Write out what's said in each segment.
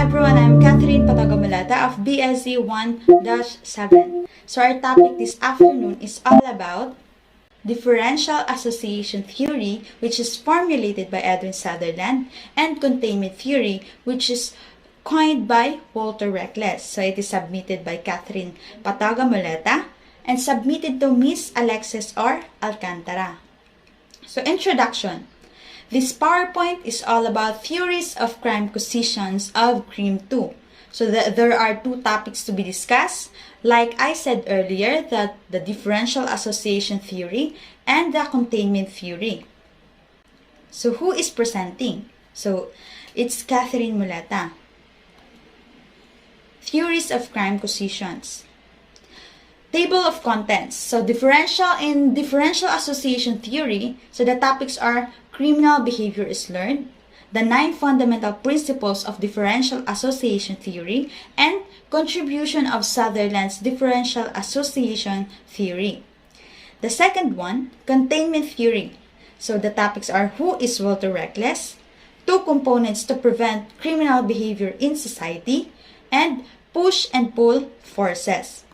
everyone, I'm Catherine Patagamulata of BSc 1-7. So our topic this afternoon is all about differential association theory, which is formulated by Edwin Sutherland, and containment theory, which is coined by Walter Reckless. So it is submitted by Catherine Patagamulata and submitted to Miss Alexis R. Alcantara. So introduction. This PowerPoint is all about theories of crime causations of CRIM 2. So there are two topics to be discussed. Like I said earlier, that the differential association theory and the containment theory. So who is presenting? So it's Catherine Mulata. Theories of crime causations. Table of contents. So differential association theory, so the topics are criminal behavior is learned, the 9 fundamental principles of differential association theory, and contribution of Sutherland's differential association theory. The second one, containment theory. So the topics are who is Walter Reckless, 2 components to prevent criminal behavior in society, and push and pull forces.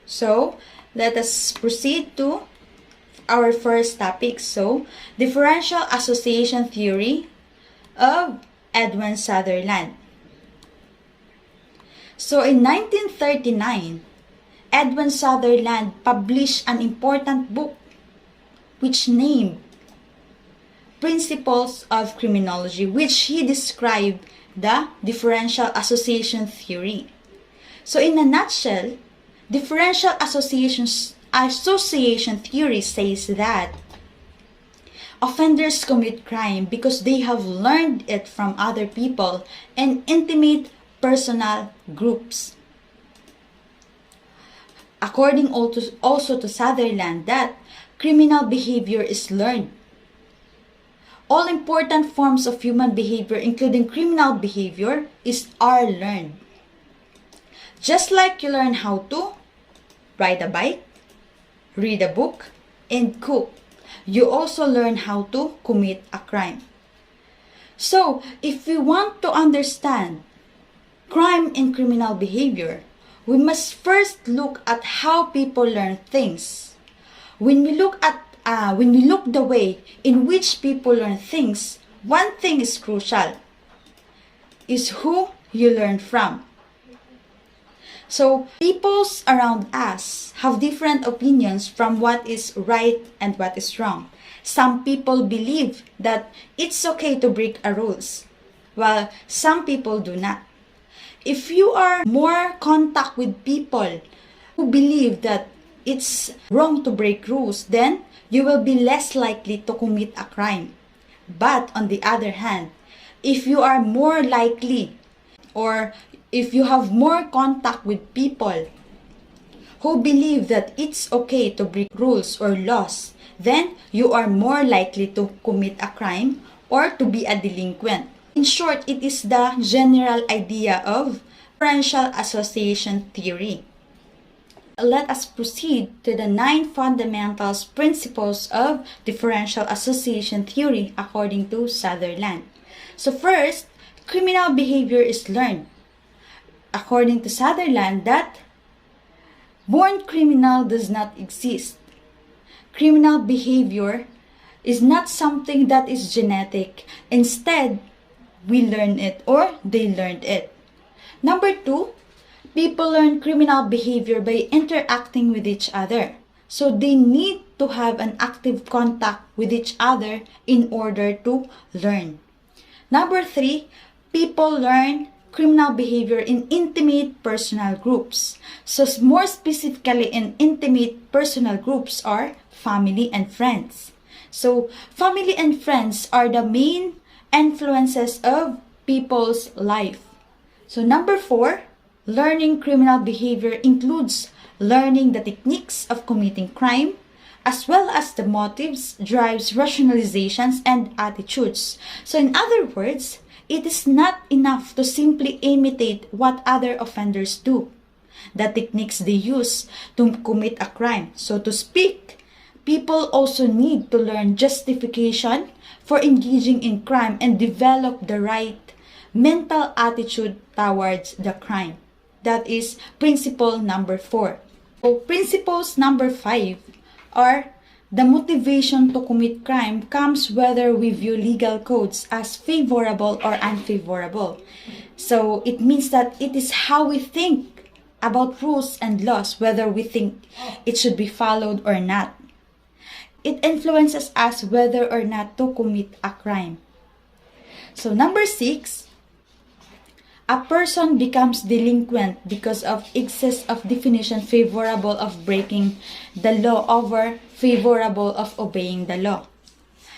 So, let us proceed to our first topic. So, differential association theory of Edwin Sutherland. So, in 1939, Edwin Sutherland published an important book which named Principles of Criminology, which he described the differential association theory. So, in a nutshell, differential association theory says that offenders commit crime because they have learned it from other people and intimate personal groups. According also to Sutherland, that criminal behavior is learned. All important forms of human behavior, including criminal behavior, are learned. Just like you learn how to ride a bike, read a book, and cook, you also learn how to commit a crime. So, if we want to understand crime and criminal behavior, we must first look at how people learn things. When we look the way in which people learn things, one thing is crucial, is who you learn from. So, peoples around us have different opinions from what is right and what is wrong. Some people believe that it's okay to break rules, while some people do not. If you are more contact with people who believe that it's wrong to break rules, then you will be less likely to commit a crime. But on the other hand, if you are more likely, or if you have more contact with people who believe that it's okay to break rules or laws, then you are more likely to commit a crime or to be a delinquent. In short, it is the general idea of differential association theory. Let us proceed to the 9 fundamental principles of differential association theory according to Sutherland. So first, criminal behavior is learned. According to Sutherland, that born criminal does not exist. Criminal behavior is not something that is genetic. Instead, we learn it or they learned it. Number 2, people learn criminal behavior by interacting with each other. So they need to have an active contact with each other in order to learn. Number 3, people learn criminal behavior in intimate personal groups. So more specifically, in intimate personal groups are family and friends. So family and friends are the main influences of people's life. So number 4, learning criminal behavior includes learning the techniques of committing crime, as well as the motives, drives, rationalizations, and attitudes. So in other words, it is not enough to simply imitate what other offenders do, the techniques they use to commit a crime. So to speak, people also need to learn justification for engaging in crime and develop the right mental attitude towards the crime. That is principle number 4. So, principles number 5 are the motivation to commit crime comes whether we view legal codes as favorable or unfavorable. So it means that it is how we think about rules and laws, whether we think it should be followed or not. It influences us whether or not to commit a crime. So number 6, a person becomes delinquent because of excess of definition favorable of breaking the law over favorable of obeying the law.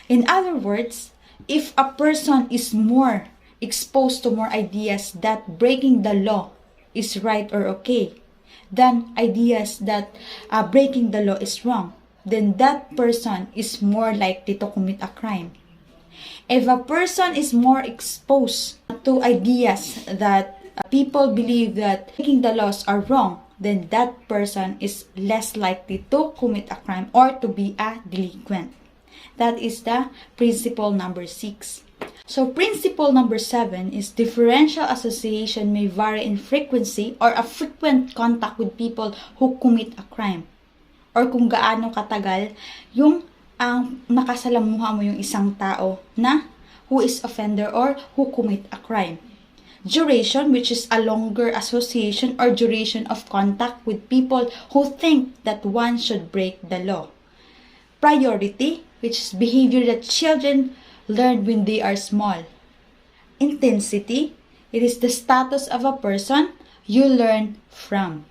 In other words, if a person is more exposed to more ideas that breaking the law is right or okay than ideas that breaking the law is wrong, then that person is more likely to commit a crime. If a person is more exposed to ideas that people believe that breaking the laws are wrong, then that person is less likely to commit a crime or to be a delinquent. That is the principle number 6. So principle number 7 is differential association may vary in frequency or a frequent contact with people who commit a crime. Or kung gaano katagal yung nakasalamuha mo yung isang tao na who is offender or who commit a crime. Duration, which is a longer association or duration of contact with people who think that one should break the law. Priority, which is behavior that children learn when they are small. Intensity, it is the status of a person you learn from.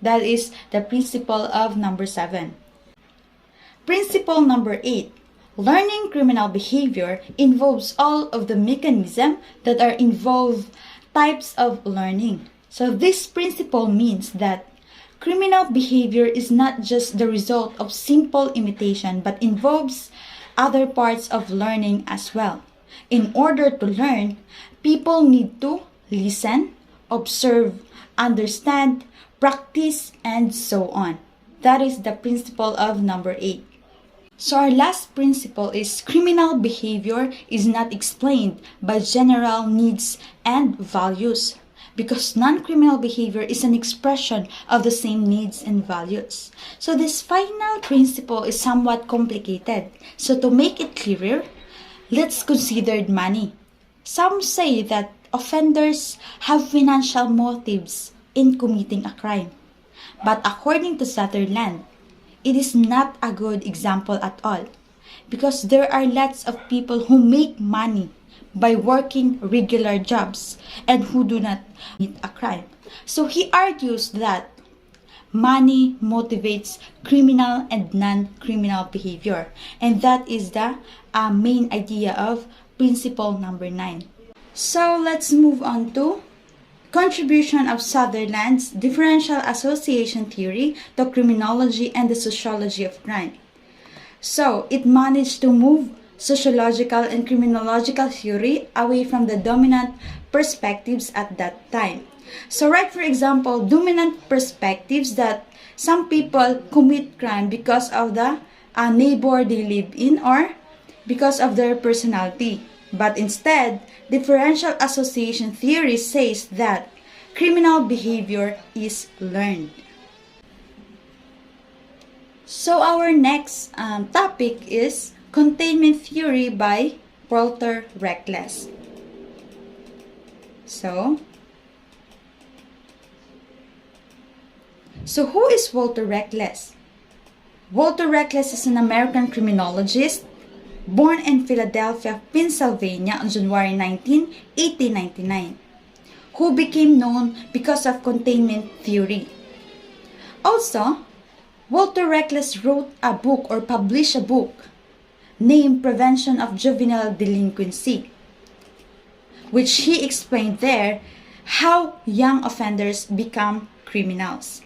That is the principle of number 7. Principle number 8. Learning criminal behavior involves all of the mechanisms that are involved types of learning. So this principle means that criminal behavior is not just the result of simple imitation but involves other parts of learning as well. In order to learn, people need to listen, observe, understand, practice, and so on. That is the principle of number 8. So our last principle is criminal behavior is not explained by general needs and values because non-criminal behavior is an expression of the same needs and values. So this final principle is somewhat complicated. So to make it clearer, let's consider money. Some say that offenders have financial motives in committing a crime. But according to Sutherland, it is not a good example at all because there are lots of people who make money by working regular jobs and who do not commit a crime. So he argues that money motivates criminal and non-criminal behavior, and that is the main idea of principle number 9. So let's move on to contribution of Sutherland's differential association theory to criminology and the sociology of crime. So it managed to move sociological and criminological theory away from the dominant perspectives at that time. So right, for example, dominant perspectives that some people commit crime because of the neighbor they live in or because of their personality. But instead, differential association theory says that criminal behavior is learned. So our next topic is containment theory by Walter Reckless. So who is Walter Reckless? Walter Reckless is an American criminologist born in Philadelphia, Pennsylvania on January 19, 1899, who became known because of containment theory. Also, Walter Reckless wrote a book or published a book named Prevention of Juvenile Delinquency, which he explained there how young offenders become criminals.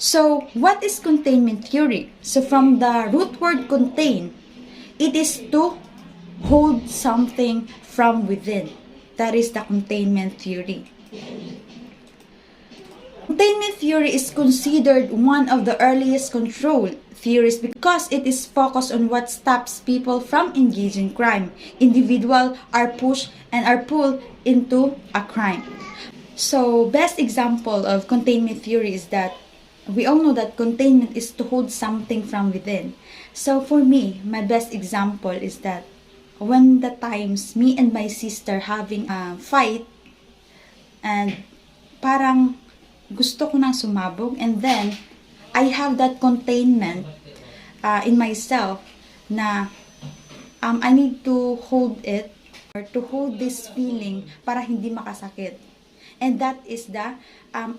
So, what is containment theory? So, from the root word contain, it is to hold something from within. That is the containment theory. Containment theory is considered one of the earliest control theories because it is focused on what stops people from engaging crime. Individuals are pushed and are pulled into a crime. So, best example of containment theory is that we all know that containment is to hold something from within. So, for me, my best example is that when the times me and my sister having a fight and parang gusto ko nang sumabog, and then I have that containment in myself na I need to hold it or to hold this feeling para hindi makasakit. And that is the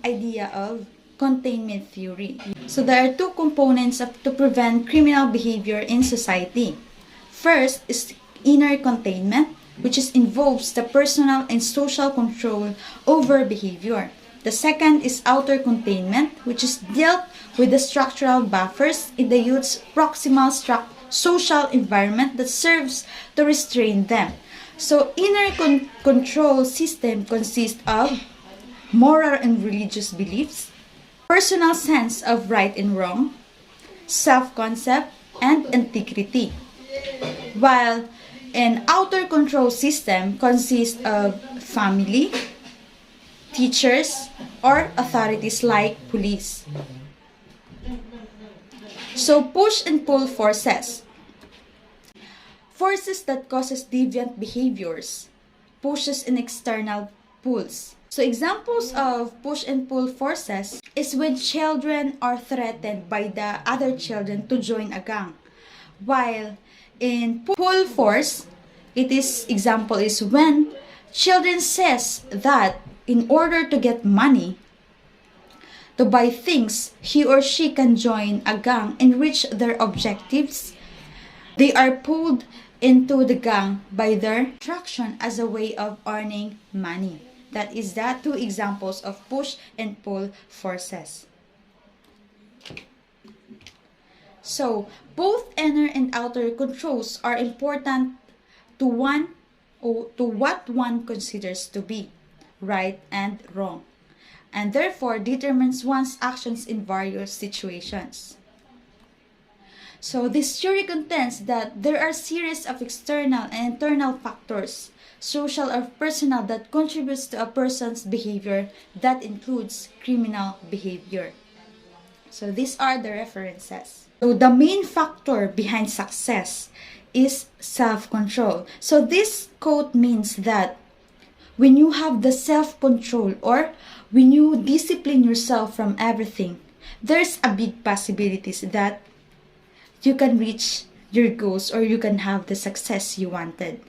idea of containment theory. So there are two components to prevent criminal behavior in society. First is inner containment, which involves the personal and social control over behavior. The second is outer containment, which is dealt with the structural buffers in the youth's proximal social environment that serves to restrain them. So, inner control system consists of moral and religious beliefs, personal sense of right and wrong, self-concept, and integrity. While an outer control system consists of family, teachers, or authorities like police. So, push and pull forces. Forces that causes deviant behaviors. Pushes and external pulls. So, examples of push and pull forces is when children are threatened by the other children to join a gang. While in pull force, example is when children says that in order to get money to buy things, he or she can join a gang and reach their objectives. They are pulled into the gang by their attraction as a way of earning money. That is the two examples of push and pull forces. So, both inner and outer controls are important to what one considers to be right and wrong, and therefore determines one's actions in various situations. So this theory contends that there are series of external and internal factors, social or personal, that contributes to a person's behavior that includes criminal behavior. So these are the references. So the main factor behind success is self-control. So this quote means that when you have the self-control or when you discipline yourself from everything, there's a big possibilities that you can reach your goals or you can have the success you wanted.